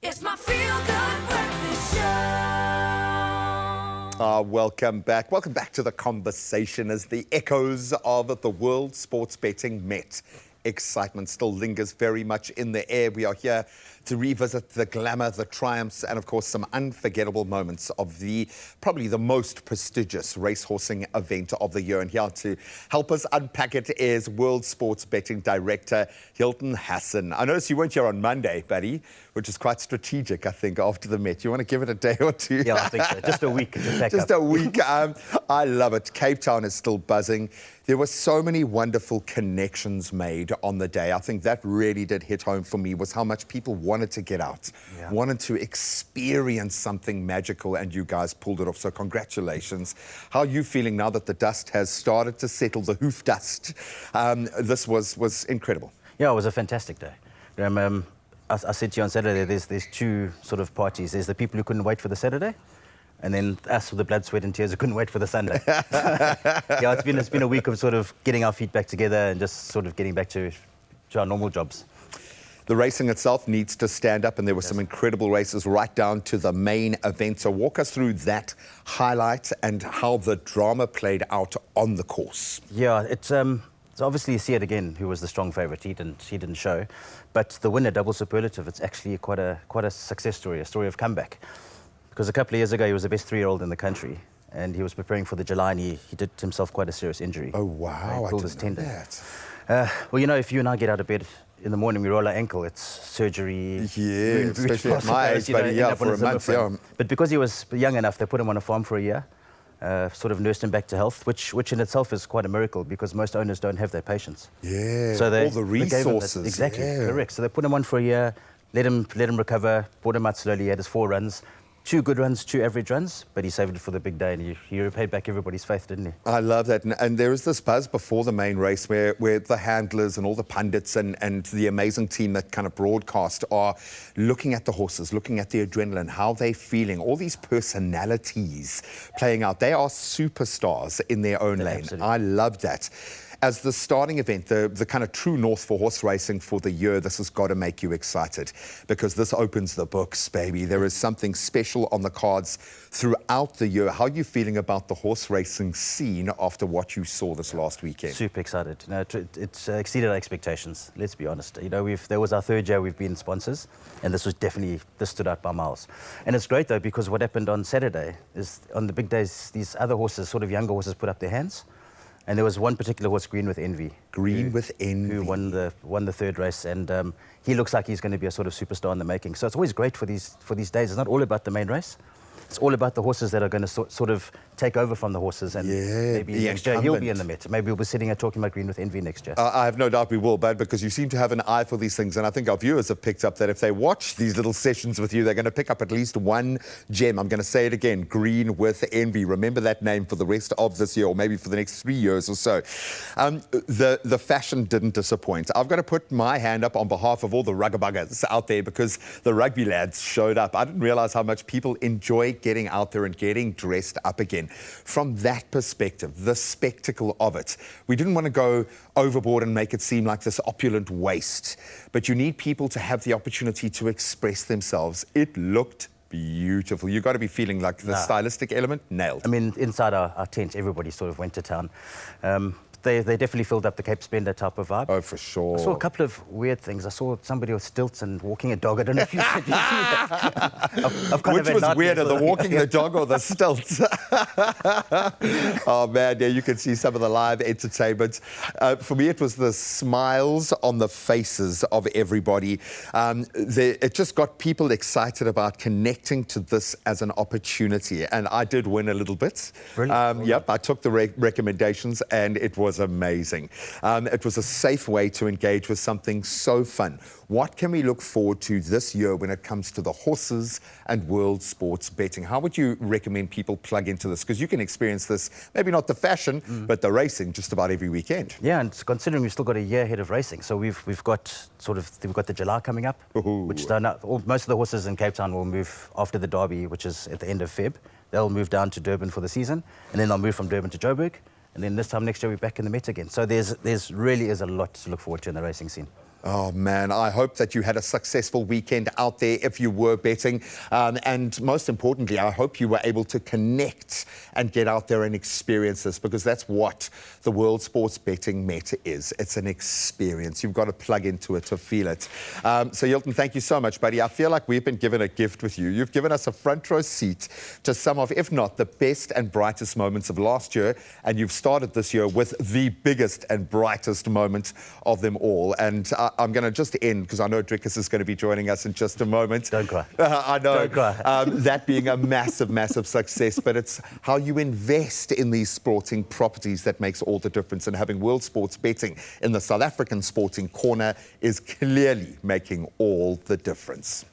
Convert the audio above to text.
It's my feel-good breakfast show. Welcome back. Welcome back to the conversation as the echoes of the World Sports Betting Met. Excitement still lingers very much in the air. We are here to revisit the glamour, the triumphs, and of course some unforgettable moments of probably the most prestigious racehorsing event of the year. And here to help us unpack it is World Sports Betting Director Hilton Hassan. I noticed you weren't here on Monday, buddy, which is quite strategic, I think, after the Met. You want to give it a day or two? Yeah, I think so. Just a week to pack Just up. a week. I love it. Cape Town is still buzzing. There were so many wonderful connections made on the day. I think that really did hit home for me, was how much people wanted to get out, wanted to experience something magical, and you guys pulled it off. So congratulations. How are you feeling now that the dust has started to settle, the hoof dust? This was incredible. Yeah, it was a fantastic day. I said to you on Saturday, there's two sort of parties. There's the people who couldn't wait for the Saturday, and then us with the blood, sweat and tears who couldn't wait for the Sunday. Yeah, it's been a week of sort of getting our feet back together and just sort of getting back to our normal jobs. The racing itself needs to stand up, and there were some incredible races right down to the main event. So walk us through that highlight and how the drama played out on the course. Yeah, it's obviously you see it again, who was the strong favourite. He didn't show, but the winner, double superlative, it's actually quite a success story, a story of comeback. Because a couple of years ago, he was the best 3-year-old in the country, and he was preparing for the July, and he did himself quite a serious injury. Oh, wow. He pulled his tendon. That. Well, you know, if you and I get out of bed in the morning, we roll our ankle, it's surgery. Yeah, especially at my age, buddy, for a month, yeah. But because he was young enough, they put him on a farm for a year, sort of nursed him back to health, which in itself is quite a miracle, because most owners don't have that patience. Yeah, so all the resources. Exactly, yeah. correct. So they put him on for a year, let him recover, brought him out slowly. He had his 4 runs. 2 good runs, 2 average runs, but he saved it for the big day, and he repaid back everybody's faith, didn't he? I love that. And there is this buzz before the main race where the handlers and all the pundits and the amazing team that kind of broadcast are looking at the horses, looking at the adrenaline, how they're feeling, all these personalities playing out. They are superstars in their own lane. Absolutely. I love that. As the starting event, the kind of true north for horse racing for the year, this has got to make you excited, because this opens the books, baby. There is something special on the cards throughout the year. How are you feeling about the horse racing scene after what you saw this last weekend? Super excited. You know, it's exceeded our expectations, let's be honest. You know, there was our 3rd year we've been sponsors, and this stood out by miles. And it's great, though, because what happened on Saturday is, on the big days, these other horses, sort of younger horses, put up their hands. And there was one particular horse, Green with Envy. Green with Envy. Who won the 3rd race, and he looks like he's going to be a sort of superstar in the making. So it's always great for these days. It's not all about the main race. It's all about the horses that are going to sort of take over from the horses, and maybe next year he'll be in the Met. Maybe we'll be sitting here talking about Green with Envy next year. I have no doubt we will, Bud, because you seem to have an eye for these things, and I think our viewers have picked up that if they watch these little sessions with you, they're going to pick up at least one gem. I'm going to say it again, Green with Envy. Remember that name for the rest of this year, or maybe for the next 3 years or so. The fashion didn't disappoint. I've got to put my hand up on behalf of all the ruggabuggers out there, because the rugby lads showed up. I didn't realize how much people enjoy getting out there and getting dressed up again. From that perspective, the spectacle of it, we didn't want to go overboard and make it seem like this opulent waste, but you need people to have the opportunity to express themselves. It looked beautiful. You've got to be feeling like the stylistic element nailed. I mean, inside our tent, everybody sort of went to town. They definitely filled up the Cape Splendor type of vibe. Oh, for sure. I saw a couple of weird things. I saw somebody with stilts and walking a dog. I don't know if you see that. Which was weirder, the walking the dog or the stilts? Oh, man, yeah, you can see some of the live entertainment. For me, it was the smiles on the faces of everybody. It just got people excited about connecting to this as an opportunity. And I did win a little bit. Brilliant. Yep, I took the recommendations, and it was amazing. It was a safe way to engage with something so fun. What can we look forward to this year when it comes to the horses and world sports betting? How would you recommend people plug into this? Because you can experience this, maybe not the fashion, but the racing just about every weekend. Yeah, and considering we've still got a year ahead of racing, so we've got the July coming up, which most of the horses in Cape Town will move after the Derby, which is at the end of Feb. They'll move down to Durban for the season, and then they'll move from Durban to Joburg. And then this time next year, we're back in the Met again. So there's really is a lot to look forward to in the racing scene. Oh, man, I hope that you had a successful weekend out there if you were betting. And most importantly, I hope you were able to connect and get out there and experience this, because that's what the World Sports Betting Meta is. It's an experience. You've got to plug into it to feel it. So, Hilton, thank you so much, buddy. I feel like we've been given a gift with you. You've given us a front row seat to some of, if not the best and brightest moments of last year. And you've started this year with the biggest and brightest moment of them all. And I'm going to just end, because I know Drickus is going to be joining us in just a moment. Don't cry. I know. Don't cry. That being a massive, massive success, but it's how you invest in these sporting properties that makes all the difference. And having World Sports Betting in the South African sporting corner is clearly making all the difference.